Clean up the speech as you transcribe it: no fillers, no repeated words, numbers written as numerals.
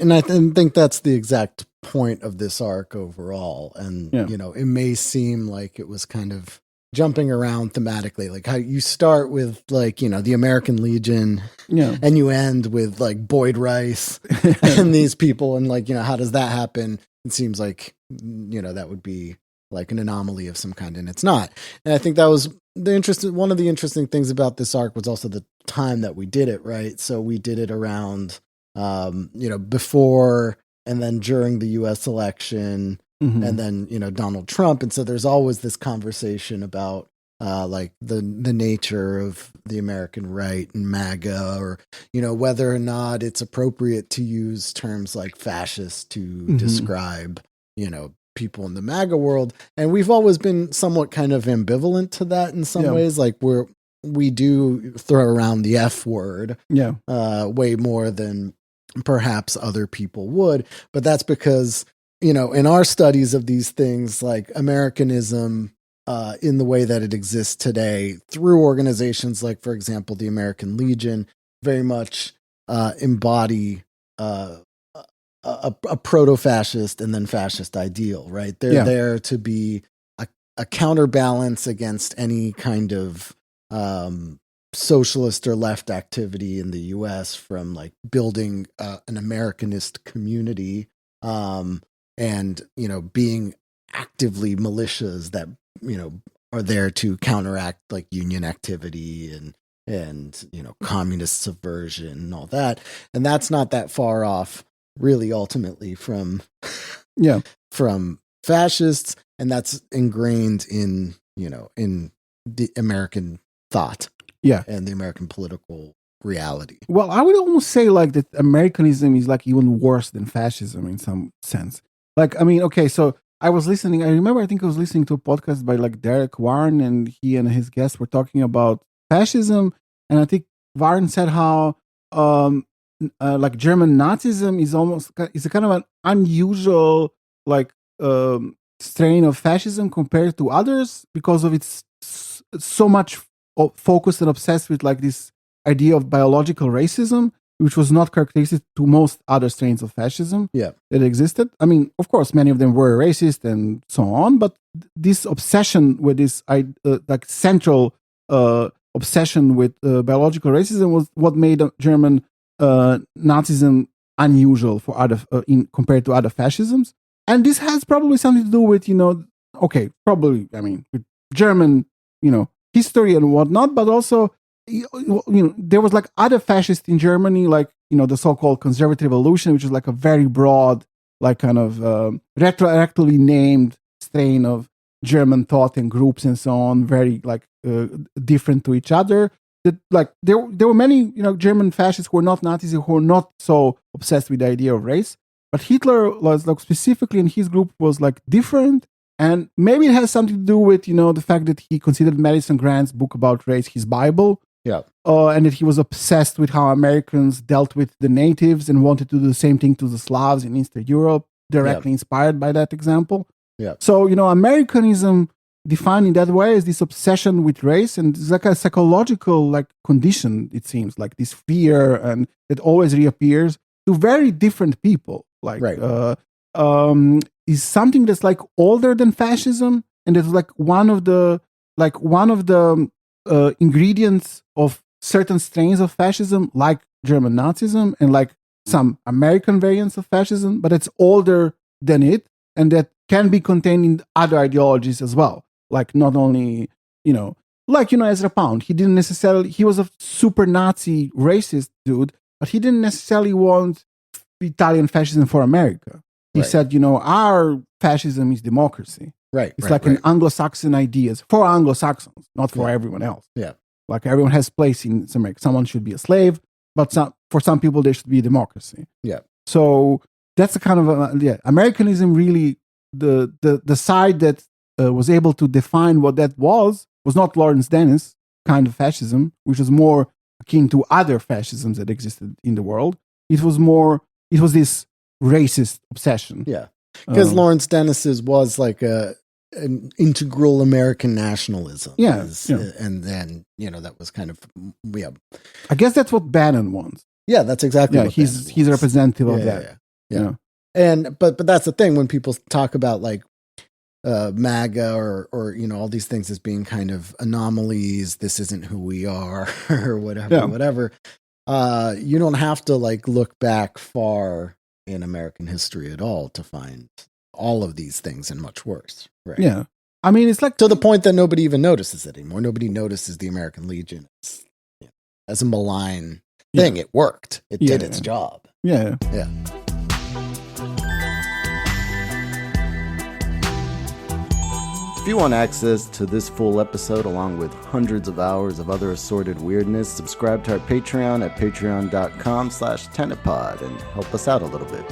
And I think that's the exact point of this arc overall. And, Yeah. it may seem like it was kind of jumping around thematically, like how you start with like, the American Legion Yeah. and you end with like Boyd Rice and these people. And like, how does that happen? It seems like, that would be like an anomaly of some kind, and it's not. And I think that was one of the interesting things about this arc was also the time that we did it, right? So we did it around, before and then during the US election, and then, Donald Trump. And so there's always this conversation about like the nature of the American right and MAGA, or, whether or not it's appropriate to use terms like fascist to describe, people in the MAGA world. And we've always been somewhat kind of ambivalent to that in some ways. Like we do throw around the F word way more than perhaps other people would. But that's because, in our studies of these things, like Americanism, in the way that it exists today through organizations like, for example, the American Legion, very much embody a proto-fascist and then fascist ideal, right? They're there to be a counterbalance against any kind of socialist or left activity in the US, from like building an Americanist community and, being actively militias that, are there to counteract like union activity and communist subversion and all that. And that's not that far off really ultimately from fascists, and that's ingrained in in the American thought and the American political reality. Well, I would almost say like that Americanism is like even worse than fascism in some sense. Like, I mean, okay, so I was listening, I think I was listening to a podcast by like Derek Warren, and he and his guests were talking about fascism, and I think Warren said how like German Nazism is a kind of an unusual like strain of fascism compared to others, because of its so much focused and obsessed with like this idea of biological racism, which was not characteristic to most other strains of fascism that existed. I mean, of course, many of them were racist and so on, but this obsession with this like central obsession with biological racism was what made German Nazism unusual for other compared to other fascisms. And this has probably something to do with, probably, I mean, with German, history and whatnot, but also, there was like other fascists in Germany, like, the so-called conservative evolution, which is like a very broad, like kind of retroactively named strain of German thought and groups and so on, very like different to each other. That like there were many German fascists who were not Nazis, who were not so obsessed with the idea of race, but Hitler was like specifically in his group was like different. And maybe it has something to do with the fact that he considered Madison Grant's book about race his Bible, and that he was obsessed with how Americans dealt with the natives and wanted to do the same thing to the Slavs in Eastern Europe, directly inspired by that example. So Americanism, defined in that way, is this obsession with race, and it's like a psychological like condition, it seems, like this fear, and it always reappears to very different people, like is something that's like older than fascism, and it's like one of the ingredients of certain strains of fascism, like German Nazism and like some American variants of fascism, but it's older than it, and that can be contained in other ideologies as well. Like not only, Ezra Pound, he was a super Nazi racist dude, but he didn't necessarily want Italian fascism for America. He said, our fascism is democracy. It's like an Anglo-Saxon ideas for Anglo-Saxons, not for everyone else. Like everyone has place in America. Someone should be a slave, but for some people, there should be a democracy. So that's a kind of Americanism really, the side that was able to define what that was not Lawrence Dennis kind of fascism, which was more akin to other fascisms that existed in the world. It was this racist obsession. Because Lawrence Dennis's was like an integral American nationalism. And then, that was kind of, I guess that's what Bannon wants. Yeah, that's exactly what he's a representative of that. Yeah. But that's the thing when people talk about like MAGA or you know all these things as being kind of anomalies. This isn't who we are or whatever. You don't have to like look back far in American history at all to find all of these things and much worse. Right? Yeah. I mean, it's like to the point that nobody even notices it anymore. Nobody notices the American Legion as a malign thing. It worked. It did its job. Yeah. Yeah. If you want access to this full episode along with hundreds of hours of other assorted weirdness, subscribe to our Patreon at patreon.com/tenepod and help us out a little bit.